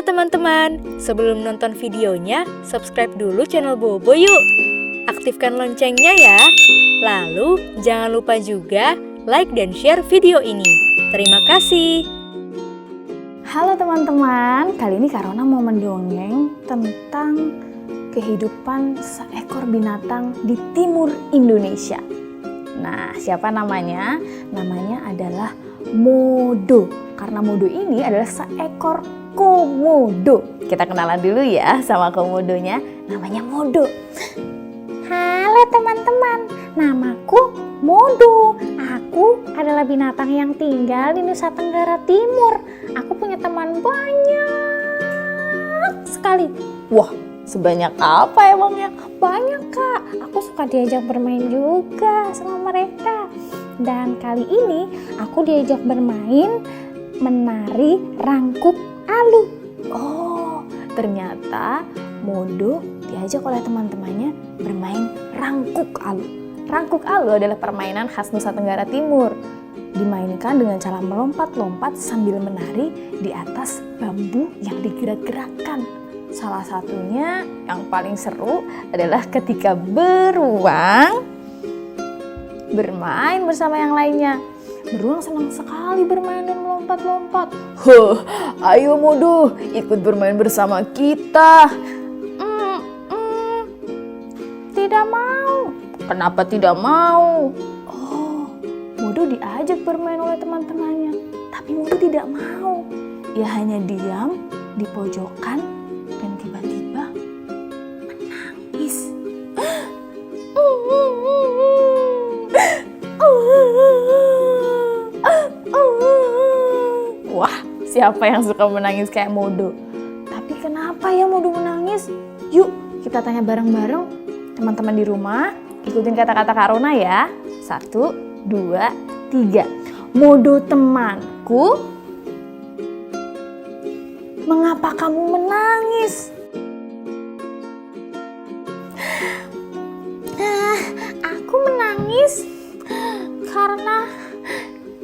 teman-teman, sebelum nonton videonya, subscribe dulu channel Bobo yuk. Aktifkan loncengnya ya. Lalu, jangan lupa juga like dan share video ini. Terima kasih. Halo teman-teman, kali ini Kak Rona mau mendongeng tentang kehidupan seekor binatang di timur Indonesia. Nah, siapa namanya? Namanya adalah Modo. Karena Modo ini adalah seekor komodo. Kita kenalan dulu ya sama komodonya. Namanya Modo. Halo teman-teman, namaku Modo. Aku adalah binatang yang tinggal di Nusa Tenggara Timur. Aku punya teman banyak sekali. Wah, sebanyak apa emangnya? Banyak Kak, aku suka diajak bermain juga sama mereka. Dan kali ini aku diajak bermain menari rangkup alu. Oh, ternyata Modo diajak oleh teman-temannya bermain rangkuk alu. Rangkuk alu adalah permainan khas Nusa Tenggara Timur. Dimainkan dengan cara melompat-lompat sambil menari di atas bambu yang digerak-gerakkan. Salah satunya yang paling seru adalah ketika beruang bermain bersama yang lainnya. Beruang senang sekali bermain dan melompat-lompat. Ayo Modo, ikut bermain bersama kita. Tidak mau. Kenapa tidak mau? Oh, Modo diajak bermain oleh teman-temannya, tapi Modo tidak mau. Ia hanya diam di pojokan dan tiba-tiba menangis. Wah, siapa yang suka menangis kayak Modo? Tapi kenapa ya Modo menangis? Yuk, kita tanya bareng-bareng. Teman-teman di rumah, ikutin kata-kata Kak Rona ya. 1, 2, 3. Modo temanku, mengapa kamu menangis? Aku menangis karena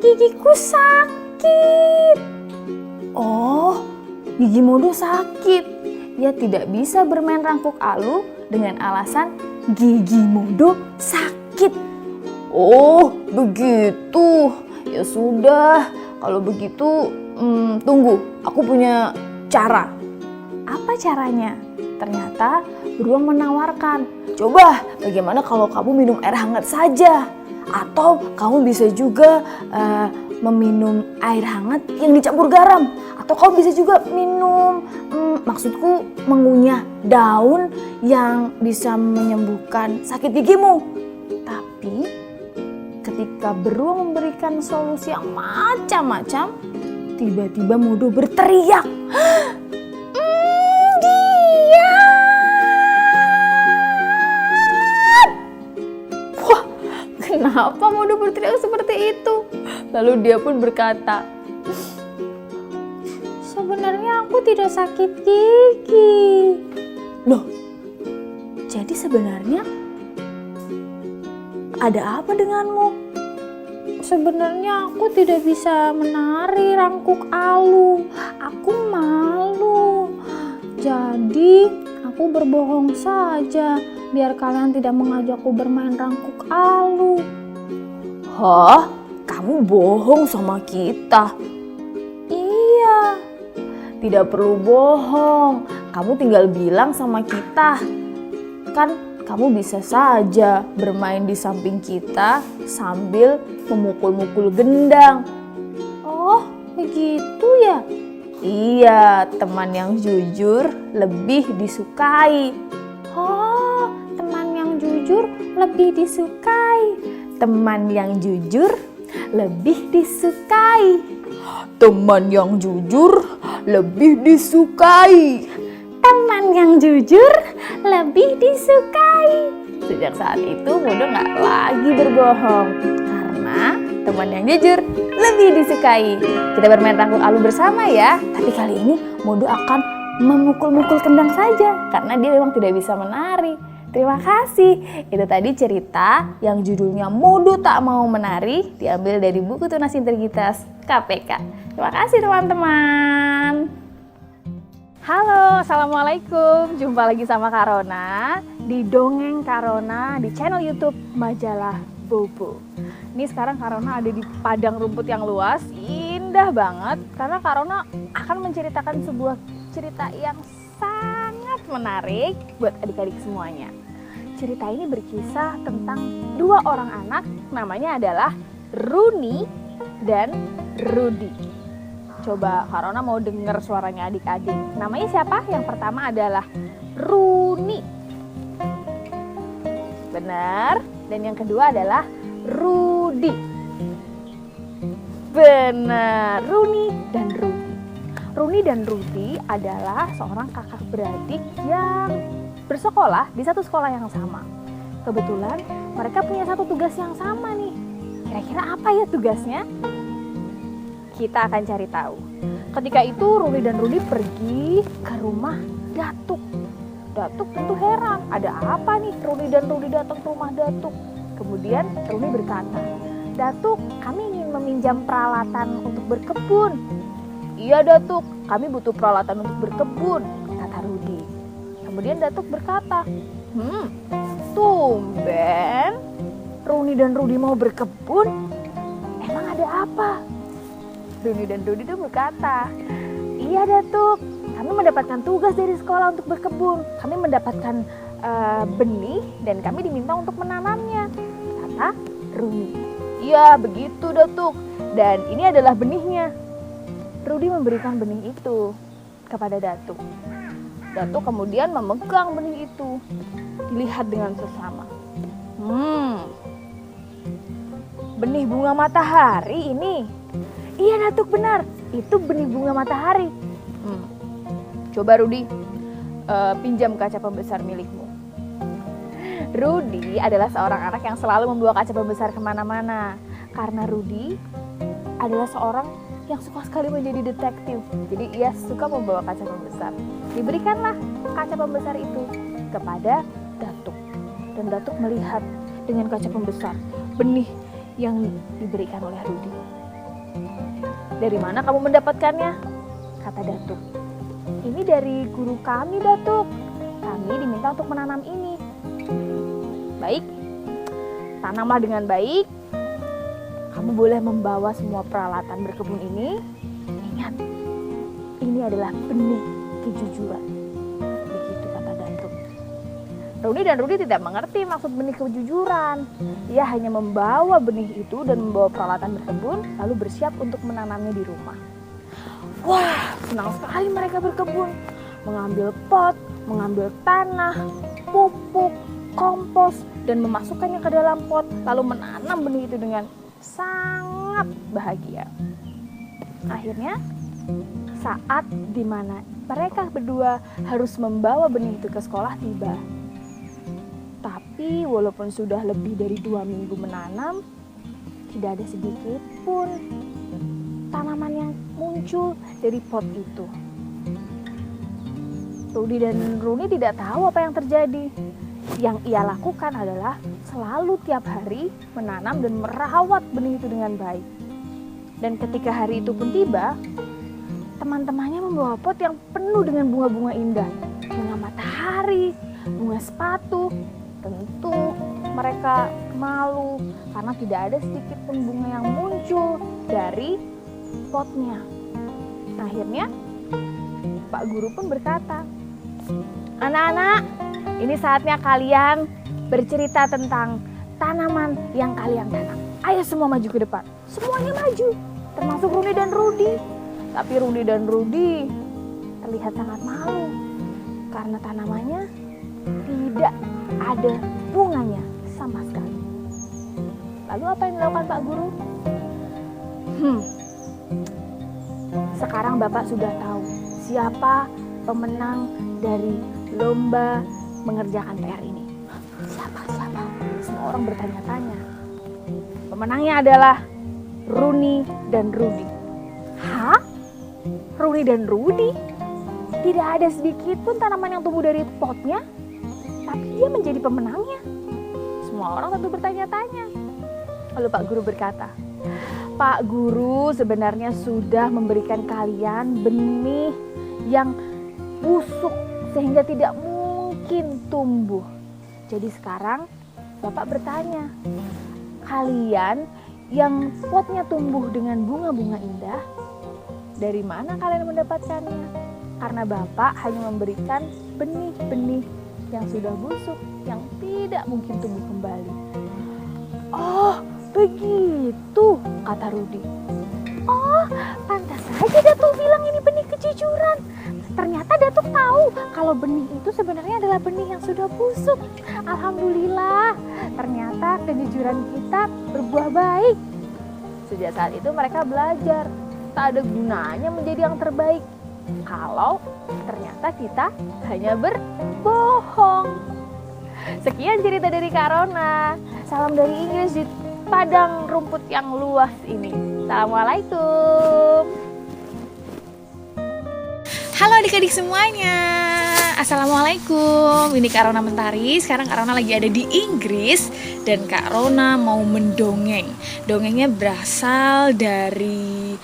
gigiku sakit. Oh, gigi Modo sakit. Ia tidak bisa bermain rangkuk alu dengan alasan gigi Modo sakit. Oh, begitu. Ya sudah, kalau begitu tunggu, aku punya cara. Apa caranya? Ternyata beruang menawarkan, coba bagaimana kalau kamu minum air hangat saja? Atau kamu bisa juga meminum air hangat yang dicampur garam. Atau kamu bisa juga minum, maksudku mengunyah daun yang bisa menyembuhkan sakit gigimu. Tapi ketika beruang memberikan solusi yang macam-macam, tiba-tiba Modo berteriak. Wah, kenapa Modo berteriak seperti itu? Lalu dia pun berkata, Sebenarnya aku tidak sakit gigi. loh, jadi sebenarnya ada apa denganmu? Sebenarnya aku tidak bisa menari rangkuk alu. Aku malu. Jadi aku berbohong saja biar kalian tidak mengajakku bermain rangkuk alu. Hah? Kamu bohong sama kita? Iya. Tidak perlu bohong. Kamu tinggal bilang sama kita. Kan kamu bisa saja bermain di samping kita sambil memukul-mukul gendang. Oh, begitu ya? Iya, teman yang jujur lebih disukai. Oh, teman yang jujur lebih disukai. Teman yang jujur lebih disukai. Teman yang jujur lebih disukai. Teman yang jujur lebih disukai. Sejak saat itu Modo gak lagi berbohong karena teman yang jujur lebih disukai. Kita bermain rangkuk alu bersama ya. Tapi kali ini Modo akan memukul-mukul kendang saja karena dia memang tidak bisa menari. Terima kasih. Itu tadi cerita yang judulnya Modo Tak Mau Menari, diambil dari buku Tunas Integritas KPK. Terima kasih teman-teman. Halo, Assalamualaikum. Jumpa lagi sama Karona di Dongeng Karona di channel YouTube Majalah Bobo. Ini sekarang Karona ada di padang rumput yang luas, indah banget. Karena Karona akan menceritakan sebuah cerita yang sangat menarik buat adik-adik semuanya. Cerita ini berkisah tentang dua orang anak, namanya adalah Runi dan Rudi. Coba Karona mau dengar suaranya adik-adik. Namanya siapa? Yang pertama adalah Runi. Benar. Dan yang kedua adalah Rudi. Benar. Runi dan Rudi. Runi dan Rudi adalah seorang kakak beradik yang bersekolah di satu sekolah yang sama. Kebetulan mereka punya satu tugas yang sama nih. Kira-kira apa ya tugasnya? Kita akan cari tahu. Ketika itu Runi dan Rudi pergi ke rumah Datuk. Datuk tentu heran, ada apa nih Runi dan Rudi datang ke rumah Datuk? Kemudian Runi berkata, "Datuk, kami ingin meminjam peralatan untuk berkebun." "Iya Datuk, kami butuh peralatan untuk berkebun," kata Rudi. Kemudian Datuk berkata, "Tumben Runi dan Rudi mau berkebun? Emang ada apa?" Runi dan Rudi itu berkata, "Iya Datuk, kami mendapatkan tugas dari sekolah untuk berkebun. Kami mendapatkan benih dan kami diminta untuk menanamnya," kata Runi. "Iya begitu Datuk, dan ini adalah benihnya." Rudi memberikan benih itu kepada Datuk. Datuk kemudian memegang benih itu, dilihat dengan sesama. Benih bunga matahari ini. "Iya Datuk, benar, itu benih bunga matahari." "Coba Rudi, pinjam kaca pembesar milikmu." Rudi adalah seorang anak yang selalu membawa kaca pembesar kemana-mana. Karena Rudi adalah seorang yang suka sekali menjadi detektif. Jadi ia suka membawa kaca pembesar. Diberikanlah kaca pembesar itu kepada Datuk. Dan Datuk melihat dengan kaca pembesar benih yang diberikan oleh Rudi. "Dari mana kamu mendapatkannya?" kata Datuk. "Ini dari guru kami Datuk. Kami diminta untuk menanam ini." "Baik, tanamlah dengan baik. Kamu boleh membawa semua peralatan berkebun ini. Ingat, ini adalah benih kejujuran." Begitu kata Datuk. Runi dan Rudi tidak mengerti maksud benih kejujuran. Ia hanya membawa benih itu dan membawa peralatan berkebun, lalu bersiap untuk menanamnya di rumah. Wah, senang sekali mereka berkebun. Mengambil pot, mengambil tanah, pupuk, kompos, dan memasukkannya ke dalam pot, lalu menanam benih itu dengan sangat bahagia. Akhirnya, saat dimana mereka berdua harus membawa benih itu ke sekolah tiba. Tapi walaupun sudah lebih dari 2 minggu menanam, tidak ada sedikit pun tanaman yang muncul dari pot itu. Rudi dan Runi tidak tahu apa yang terjadi. Yang ia lakukan adalah selalu tiap hari menanam dan merawat benih itu dengan baik. Dan ketika hari itu pun tiba, teman-temannya membawa pot yang penuh dengan bunga-bunga indah. Bunga matahari, bunga sepatu. Tentu mereka malu karena tidak ada sedikit pun bunga yang muncul dari potnya. Akhirnya Pak Guru pun berkata, "Anak-anak, ini saatnya kalian bercerita tentang tanaman yang kalian tanam. Ayo semua maju ke depan." Semuanya maju, termasuk Runi dan Rudi. Tapi Runi dan Rudi terlihat sangat malu karena tanamannya tidak ada bunganya sama sekali. Lalu apa yang dilakukan Pak Guru? Sekarang Bapak sudah tahu siapa pemenang dari lomba mengerjakan PR ini. Siapa? Semua orang bertanya-tanya. Pemenangnya adalah Runi dan Rudi. Hah? Runi dan Rudi? Tidak ada sedikit pun tanaman yang tumbuh dari potnya, tapi dia menjadi pemenangnya. Semua orang tentu bertanya-tanya. Lalu Pak Guru berkata, "Pak Guru sebenarnya sudah memberikan kalian benih yang busuk sehingga tidak mungkin tumbuh. Jadi sekarang Bapak bertanya, kalian yang potnya tumbuh dengan bunga-bunga indah, dari mana kalian mendapatkannya? Karena Bapak hanya memberikan benih-benih yang sudah busuk, yang tidak mungkin tumbuh kembali. Oh, begitu, kata Rudi. Oh, pantas saja Datuk bilang ini benih kejujuran. Ternyata Datuk tahu kalau benih itu sebenarnya adalah benih yang sudah busuk. Alhamdulillah, ternyata kejujuran kita berbuah baik. Sejak saat itu mereka belajar, tak ada gunanya menjadi yang terbaik kalau ternyata kita hanya berbohong. Sekian cerita dari Kak Rona. Salam dari Inggris di padang rumput yang luas ini. Assalamualaikum. Halo adik-adik semuanya, Assalamualaikum. Ini Kak Rona Mentari. Sekarang Kak Rona lagi ada di Inggris dan Kak Rona mau mendongeng. Dongengnya berasal dari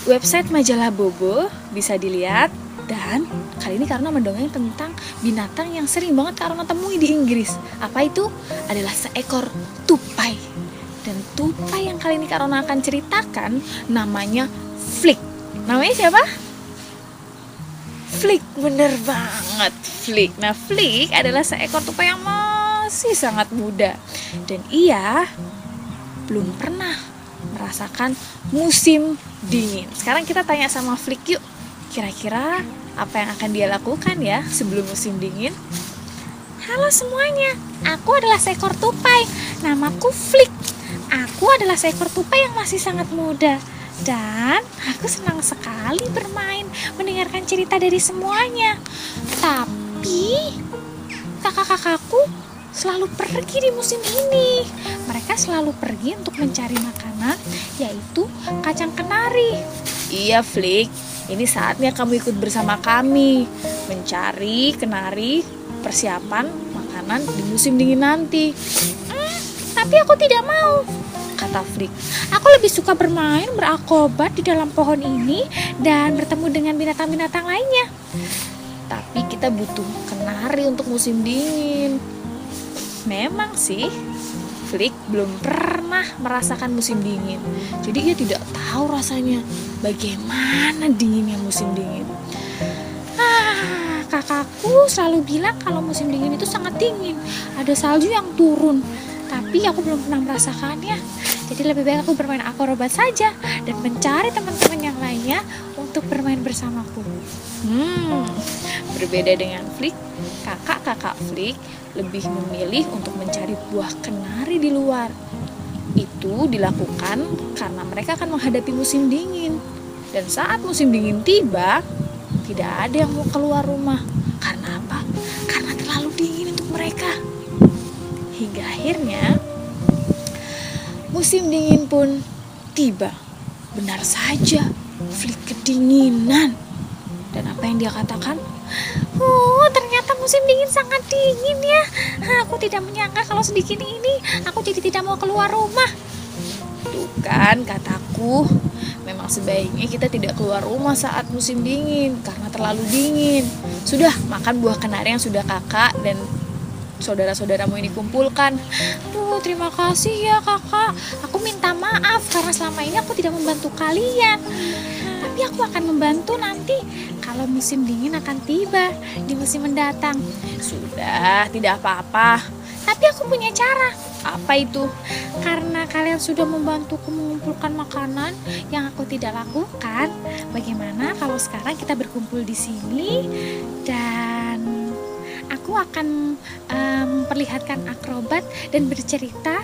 website majalah Bobo, bisa dilihat. Dan kali ini Kak Rona mendongeng tentang binatang yang sering banget Kak Rona temui di Inggris. Apa itu? Adalah seekor tupai. Dan tupai yang kali ini Kak Rona akan ceritakan namanya Flick. Namanya siapa? Flick, bener banget, Flick. Nah, Flick adalah seekor tupai yang masih sangat muda. Dan ia belum pernah merasakan musim dingin. Sekarang kita tanya sama Flick yuk. Kira-kira apa yang akan dia lakukan ya sebelum musim dingin? Halo semuanya, aku adalah seekor tupai. Namaku Flick. Aku adalah seekor tupai yang masih sangat muda. Dan aku senang sekali bermain, mendengarkan cerita dari semuanya. Tapi kakak-kakakku selalu pergi di musim ini. Mereka selalu pergi untuk mencari makanan, yaitu kacang kenari. Iya Flick, ini saatnya kamu ikut bersama kami mencari kenari, persiapan makanan di musim dingin nanti. Tapi aku tidak mau, kata Flick. Aku lebih suka bermain, berakrobat di dalam pohon ini dan bertemu dengan binatang-binatang lainnya. Tapi kita butuh kenari untuk musim dingin. Memang sih, Flick belum pernah merasakan musim dingin. Jadi ia tidak tahu rasanya bagaimana dinginnya musim dingin. Kakakku selalu bilang kalau musim dingin itu sangat dingin. Ada salju yang turun. Tapi aku belum pernah merasakannya. Jadi lebih baik aku bermain akrobat saja dan mencari teman-teman yang lainnya untuk bermain bersamaku. Berbeda dengan Flick, kakak-kakak Flick lebih memilih untuk mencari buah kenari di luar. Itu dilakukan karena mereka akan menghadapi musim dingin. Dan saat musim dingin tiba, tidak ada yang mau keluar rumah. Karena apa? Karena terlalu dingin untuk mereka. Hingga akhirnya musim dingin pun tiba. Benar saja, Flick kedinginan. Dan apa yang dia katakan? Ternyata musim dingin sangat dingin ya. Aku tidak menyangka kalau sedikit ini aku jadi tidak mau keluar rumah. Tuh kan kataku, memang sebaiknya kita tidak keluar rumah saat musim dingin karena terlalu dingin. Sudah, makan buah kenari yang sudah kakak dan saudara-saudaramu ini kumpulkan. Terima kasih ya kakak. Aku minta maaf karena selama ini aku tidak membantu kalian. Tapi aku akan membantu nanti kalau musim dingin akan tiba di musim mendatang. Sudah, tidak apa-apa. Tapi aku punya cara. Apa itu? Karena kalian sudah membantuku mengumpulkan makanan yang aku tidak lakukan. Bagaimana kalau sekarang kita berkumpul di sini dan aku akan memperlihatkan akrobat dan bercerita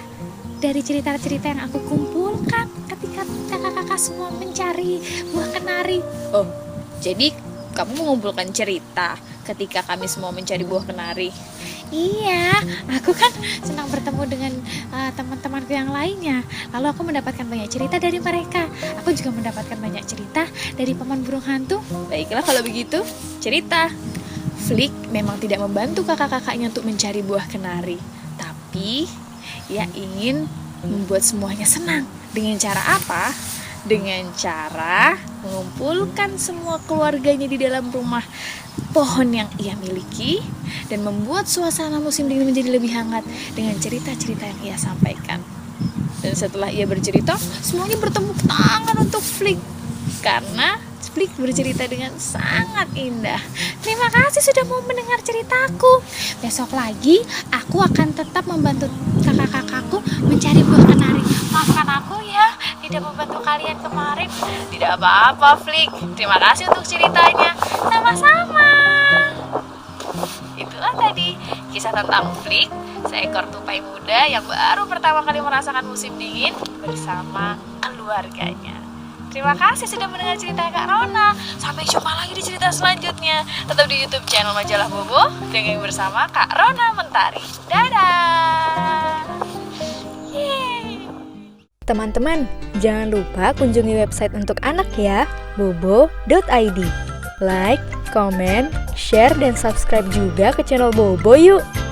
dari cerita-cerita yang aku kumpulkan ketika kakak-kakak semua mencari buah kenari. Oh, jadi kamu mengumpulkan cerita ketika kami semua mencari buah kenari? Iya, aku kan senang bertemu dengan teman-temanku yang lainnya. Lalu aku mendapatkan banyak cerita dari mereka. Aku juga mendapatkan banyak cerita dari paman burung hantu. Baiklah kalau begitu, cerita. Flick memang tidak membantu kakak-kakaknya untuk mencari buah kenari, tapi ia ingin membuat semuanya senang. Dengan cara apa? dengan cara mengumpulkan semua keluarganya di dalam rumah pohon yang ia miliki dan membuat suasana musim dingin menjadi lebih hangat dengan cerita-cerita yang ia sampaikan. Dan setelah ia bercerita, semuanya bertepuk tangan untuk Flik karena Flik bercerita dengan sangat indah. Terima kasih sudah mau mendengar ceritaku. Besok lagi aku akan tetap membantu kakak-kakakku mencari buah kenari. Maafkan aku ya, tidak membantu kalian kemarin. Tidak apa-apa, Flik. Terima kasih untuk ceritanya. Sama-sama. Itulah tadi kisah tentang Flik, seekor tupai muda yang baru pertama kali merasakan musim dingin bersama keluarganya. Terima kasih sudah mendengar cerita Kak Rona. Sampai jumpa lagi di cerita selanjutnya. Tetap di YouTube channel Majalah Bobo dengan bersama Kak Rona Mentari. Dadah. Yeay. Teman-teman, jangan lupa kunjungi website untuk anak ya, bobo.id. Like, comment, share, dan subscribe juga ke channel Bobo yuk!